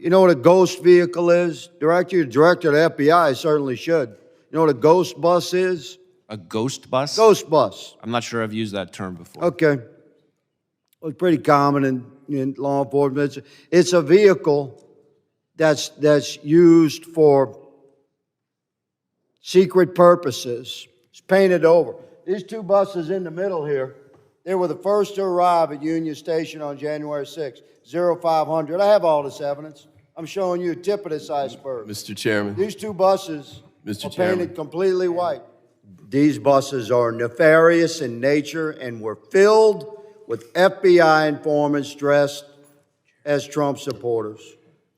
You know what a ghost vehicle is? Director of the FBI certainly should. You know what a ghost bus is? A ghost bus? Ghost bus. I'm not sure I've used that term before. Okay. Well, it's pretty common in law enforcement. It's a vehicle that's used for secret purposes. It's painted over. These two buses in the middle here, they were the first to arrive at Union Station on January 6th, 0500. I have all this evidence. I'm showing you a tip of this iceberg. Mr. Chairman. These two buses Mr. are Chairman. painted completely white. These buses are nefarious in nature and were filled with FBI informants dressed as Trump supporters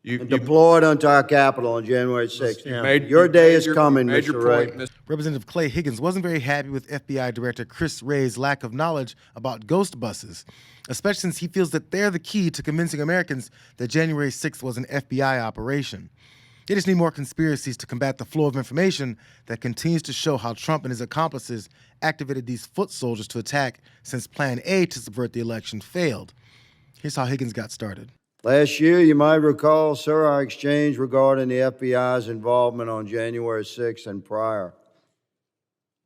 and deployed onto our Capitol on January 6th. Your day is coming, Mr. Wray. Representative Clay Higgins wasn't very happy with FBI Director Chris Wray's lack of knowledge about ghost buses, especially since he feels that they're the key to convincing Americans that January 6th was an FBI operation. They just need more conspiracies to combat the flow of information that continues to show how Trump and his accomplices activated these foot soldiers to attack since Plan A to subvert the election failed. Here's how Higgins got started. Last year, you might recall, sir, our exchange regarding the FBI's involvement on January 6th and prior.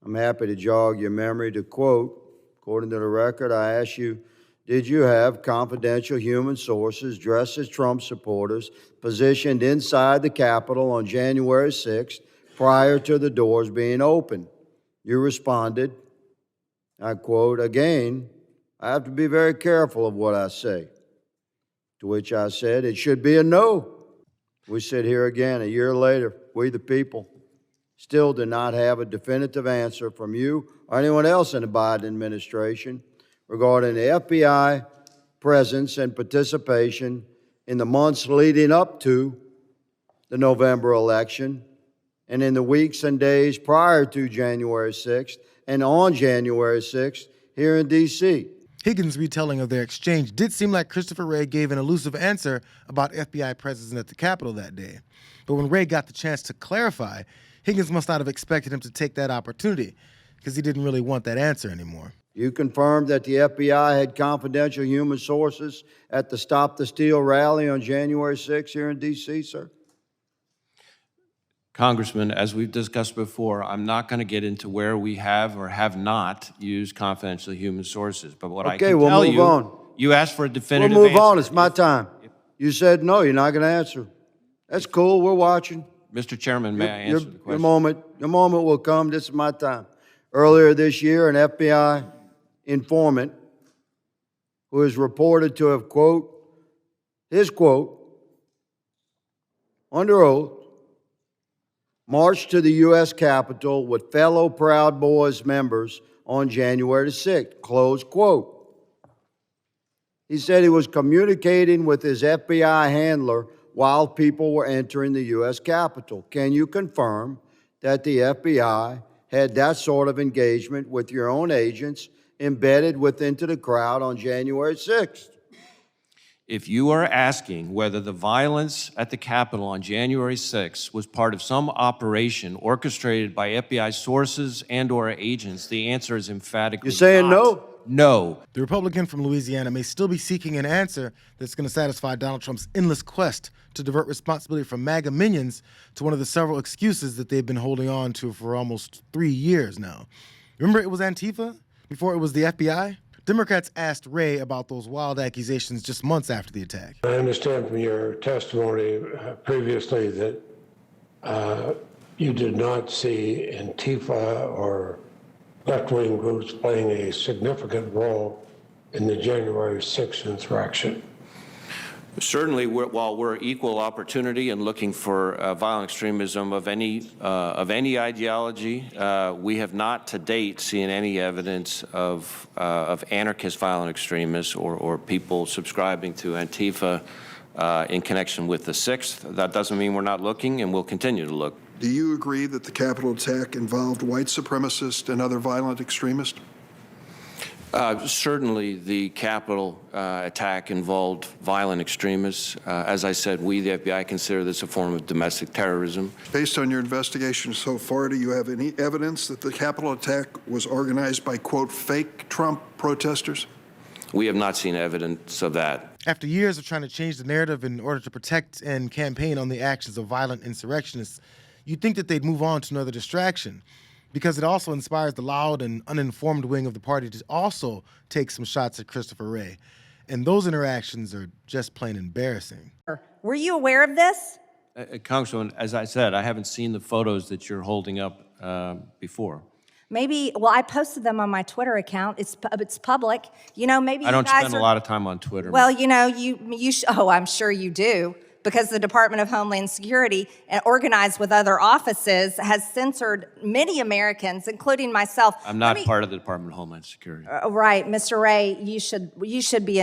I'm happy to jog your memory to quote, according to the record, I asked you, did you have confidential human sources dressed as Trump supporters positioned inside the Capitol on January 6th prior to the doors being opened? You responded, I quote, again, I have to be very careful of what I say. To which I said, it should be a no. We sit here again a year later, we the people still do not have a definitive answer from you or anyone else in the Biden administration regarding the FBI presence and participation in the months leading up to the November election and in the weeks and days prior to January 6th and on January 6th here in D.C. Higgins' retelling of their exchange did seem like Christopher Wray gave an elusive answer about FBI presence at the Capitol that day. But when Wray got the chance to clarify, Higgins must not have expected him to take that opportunity because he didn't really want that answer anymore. You confirmed that the FBI had confidential human sources at the Stop the Steal rally on January 6th here in D.C., sir? Congressman, as we've discussed before, I'm not going to get into where we have or have not used confidential human sources. But what I can tell you, on. You asked for a definitive We'll move answer. on. It's my time. You said no, you're not going to answer. That's cool. We're watching. Mr. Chairman, may I answer the question? Your moment will come. This is my time. Earlier this year, an FBI informant who is reported to have, quote, his quote, under oath, marched to the U.S. Capitol with fellow Proud Boys members on January 6th, close quote. He said he was communicating with his FBI handler while people were entering the U.S. Capitol. Can you confirm that the FBI had that sort of engagement with your own agents embedded into the crowd on January 6th? If you are asking whether the violence at the Capitol on January 6th was part of some operation orchestrated by FBI sources and or agents, the answer is emphatically You're saying no? No. The Republican from Louisiana may still be seeking an answer that's going to satisfy Donald Trump's endless quest to divert responsibility from MAGA minions to one of the several excuses that they've been holding on to for almost 3 years now. Remember it was Antifa before it was the FBI? Democrats asked Wray about those wild accusations just months after the attack. I understand from your testimony previously that you did not see Antifa or left-wing groups playing a significant role in the January 6th insurrection. Certainly, while we're equal opportunity and looking for violent extremism of any ideology, we have not to date seen any evidence of anarchist violent extremists or people subscribing to Antifa in connection with the 6th. That doesn't mean we're not looking, and we'll continue to look. Do you agree that the Capitol attack involved white supremacists and other violent extremists? Certainly, the Capitol attack involved violent extremists. As I said, we, the FBI, consider this a form of domestic terrorism. Based on your investigation so far, do you have any evidence that the Capitol attack was organized by, quote, fake Trump protesters? We have not seen evidence of that. After years of trying to change the narrative in order to protect and campaign on the actions of violent insurrectionists, you'd think that they'd move on to another distraction, because it also inspires the loud and uninformed wing of the party to also take some shots at Christopher Wray. And those interactions are just plain embarrassing. Were you aware of this? Congresswoman, as I said, I haven't seen the photos that you're holding up before. Maybe, well, I posted them on my Twitter account. It's public. You know, maybe I don't you guys spend a are, lot of time on Twitter. well, you know, oh, I'm sure you do, because the Department of Homeland Security, organized with other offices, has censored many Americans, including myself. I'm not part of the Department of Homeland Security. Right, Mr. Wray, you should be